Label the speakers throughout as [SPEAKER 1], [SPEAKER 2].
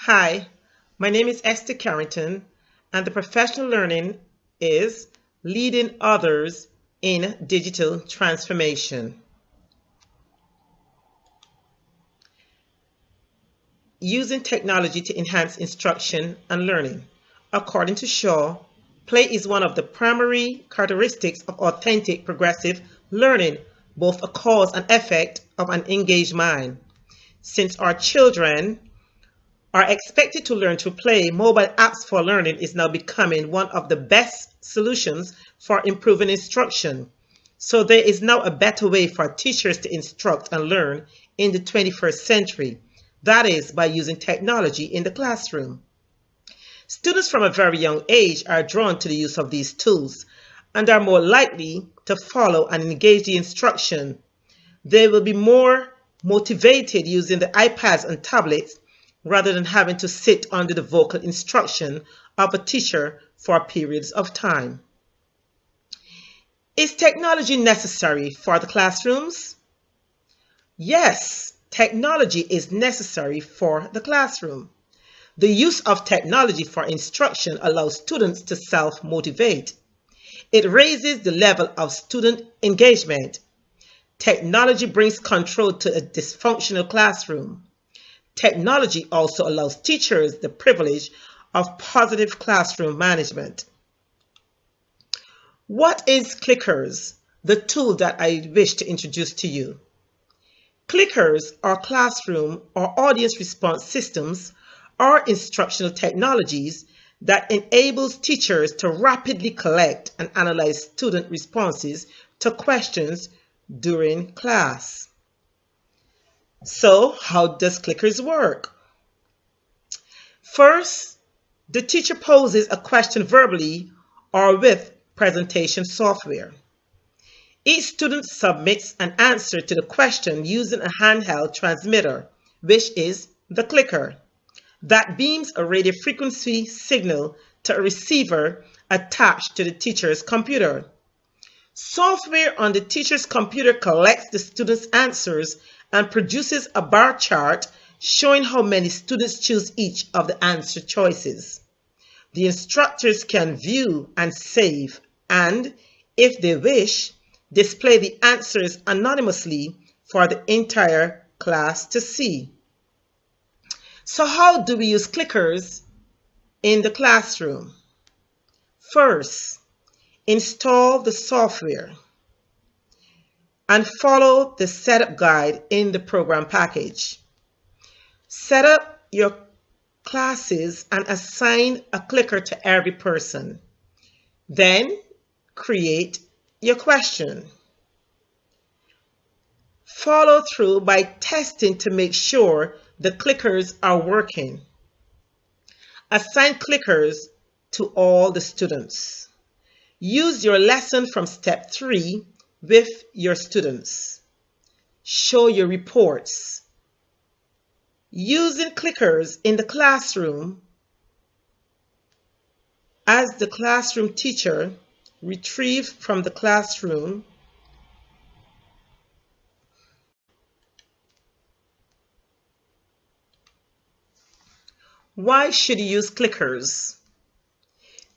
[SPEAKER 1] Hi, my name is Esther Carrignton, and the professional learning is leading others in digital transformation. Using technology to enhance instruction and learning. According to Shaw, play is one of the primary characteristics of authentic progressive learning, both a cause and effect of an engaged mind. Since our children are expected to learn through play, mobile apps for learning is now becoming one of the best solutions for improving instruction. So there is now a better way for teachers to instruct and learn in the 21st century. That is by using technology in the classroom. Students from a very young age are drawn to the use of these tools and are more likely to follow and engage the instruction. They will be more motivated using the iPads and tablets rather than having to sit under the vocal instruction of a teacher for periods of time. Is technology necessary for the classrooms? Yes, technology is necessary for the classroom. The use of technology for instruction allows students to self-motivate. It raises the level of student engagement. Technology brings control to a dysfunctional classroom. Technology also allows teachers the privilege of positive classroom management. What is Clickers, the tool that I wish to introduce to you? Clickers are classroom or audience response systems or instructional technologies that enables teachers to rapidly collect and analyze student responses to questions during class. So, how does Clickers work? First, the teacher poses a question verbally or with presentation software. Each student submits an answer to the question using a handheld transmitter, which is the clicker, that beams a radio frequency signal to a receiver attached to the teacher's computer. Software on the teacher's computer collects the student's answers and produces a bar chart showing how many students choose each of the answer choices. The instructors can view and save and, if they wish, display the answers anonymously for the entire class to see. So how do we use clickers in the classroom? First, install the software and follow the setup guide in the program package. Set up your classes and assign a clicker to every person. Then create your question. Follow through by testing to make sure the clickers are working. Assign clickers to all the students. Use your lesson from step 3 with your students. Show your reports. Using clickers in the classroom, as the classroom teacher, retrieve from the classroom Why should you use clickers?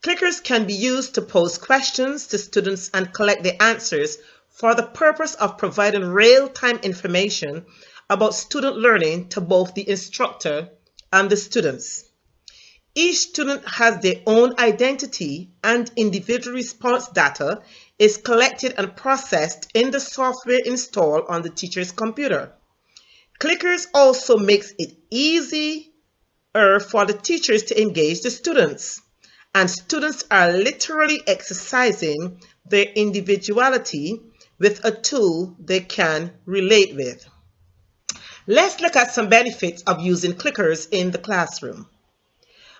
[SPEAKER 1] Clickers can be used to pose questions to students and collect the answers for the purpose of providing real-time information about student learning to both the instructor and the students. Each student has their own identity and individual response data is collected and processed in the software installed on the teacher's computer. Clickers also makes it easier for the teachers to engage the students, and students are literally exercising their individuality with a tool they can relate with. Let's look at some benefits of using clickers in the classroom.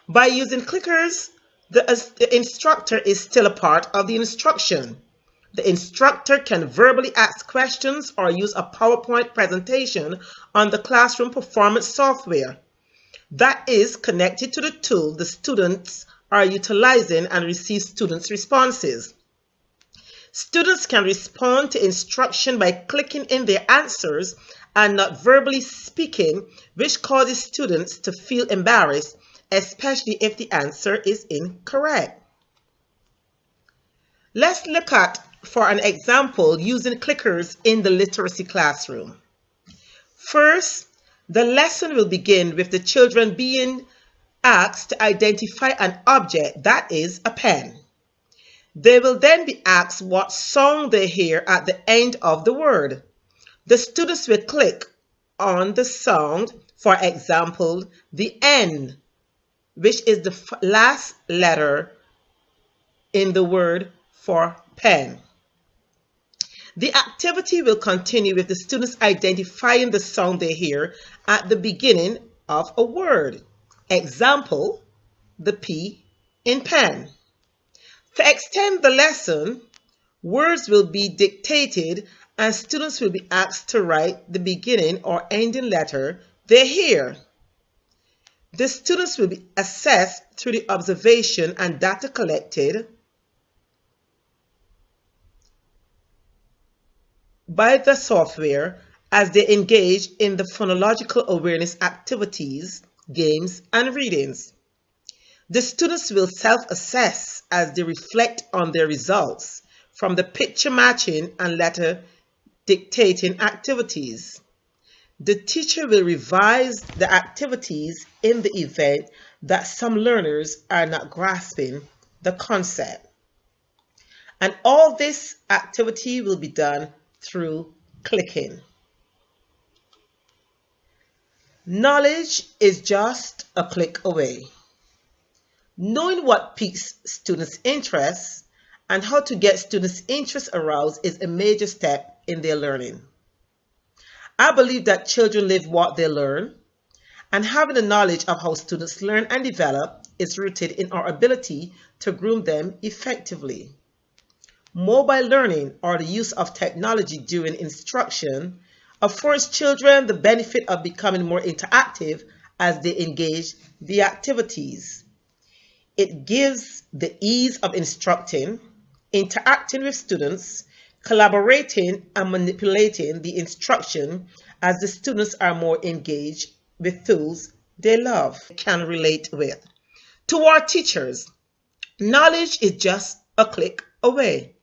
[SPEAKER 1] By using clickers, the instructor is still a part of the instruction. The instructor can verbally ask questions or use a PowerPoint presentation on the classroom performance software that is connected to the tool the students are utilizing and receive students' responses. Students can respond to instruction by clicking in their answers and not verbally speaking, which causes students to feel embarrassed, especially if the answer is incorrect. Let's look at, for an example, using clickers in the literacy classroom. First, the lesson will begin with the children being asked to identify an object, that is, a pen. They will then be asked what sound they hear at the end of the word. The students will click on the sound, for example, the N, which is the last letter in the word for pen. The activity will continue with the students identifying the sound they hear at the beginning of a word. Example, the P in pen. To extend the lesson, words will be dictated and students will be asked to write the beginning or ending letter they hear. The students will be assessed through the observation and data collected by the software as they engage in the phonological awareness activities, games, and readings. The students will self-assess as they reflect on their results from the picture matching and letter dictating activities. The teacher will revise the activities in the event that some learners are not grasping the concept. And all this activity will be done through clicking. Knowledge is just a click away. Knowing what piques students' interest and how to get students' interest aroused is a major step in their learning. I believe that children live what they learn, and having a knowledge of how students learn and develop is rooted in our ability to groom them effectively. Mobile learning, or the use of technology during instruction, affords children the benefit of becoming more interactive as they engage the activities. It gives the ease of instructing, interacting with students, collaborating and manipulating the instruction as the students are more engaged with tools they love, can relate with. To our teachers, knowledge is just a click away.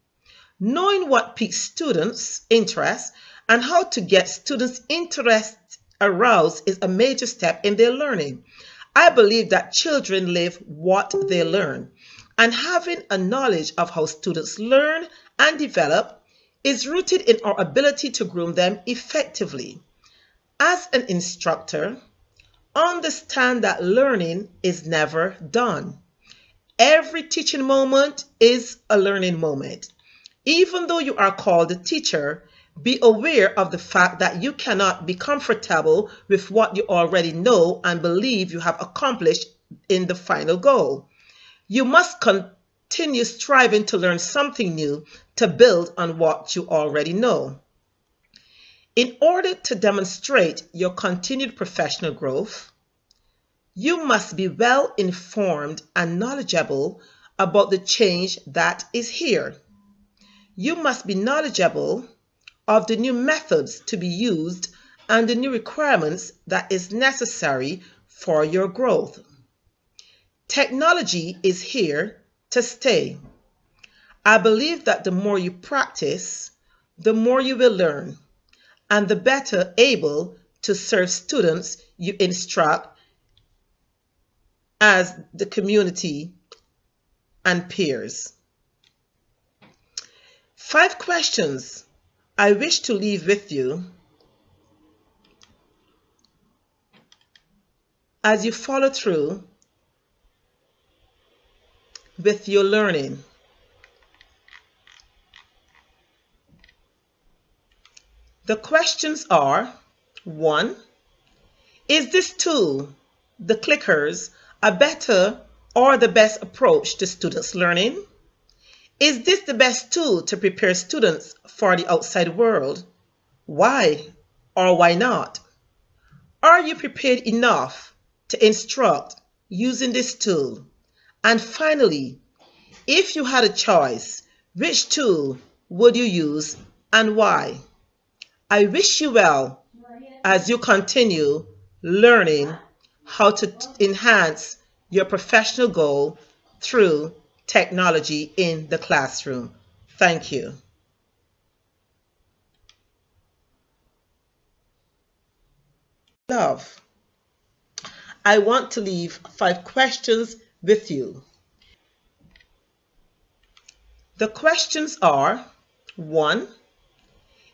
[SPEAKER 1] Knowing what piques students' interest and how to get students' interest aroused is a major step in their learning. I believe that children live what they learn, and having a knowledge of how students learn and develop is rooted in our ability to groom them effectively. As an instructor, understand that learning is never done. Every teaching moment is a learning moment. Even though you are called a teacher, be aware of the fact that you cannot be comfortable with what you already know and believe you have accomplished in the final goal. You must continue striving to learn something new to build on what you already know. In order to demonstrate your continued professional growth, you must be well informed and knowledgeable about the change that is here. You must be knowledgeable of the new methods to be used and the new requirements that is necessary for your growth. Technology is here to stay. I believe that the more you practice, the more you will learn, and the better able to serve students you instruct as the community and peers. 5 questions I wish to leave with you as you follow through with your learning. The questions are: 1. Is this tool, the clickers, a better or the best approach to students' learning? Is this the best tool to prepare students for the outside world? Why or why not? Are you prepared enough to instruct using this tool? And finally, if you had a choice, which tool would you use and why? I wish you well as you continue learning how to enhance your professional goal through technology in the classroom. Thank you. Love. I want to leave 5 questions with you. The questions are: 1.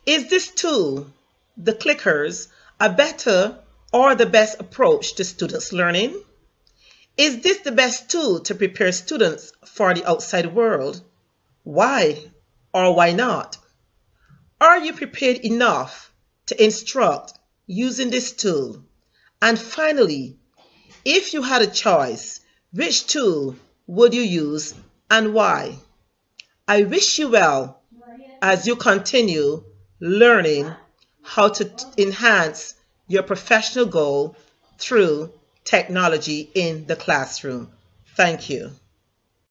[SPEAKER 1] Is this tool, the clickers, a better or the best approach to students' learning? Is this the best tool to prepare students for the outside world? Why or why not? Are you prepared enough to instruct using this tool? And finally, if you had a choice, which tool would you use and why? I wish you well as you continue learning how to enhance your professional goal through technology in the classroom. Thank you.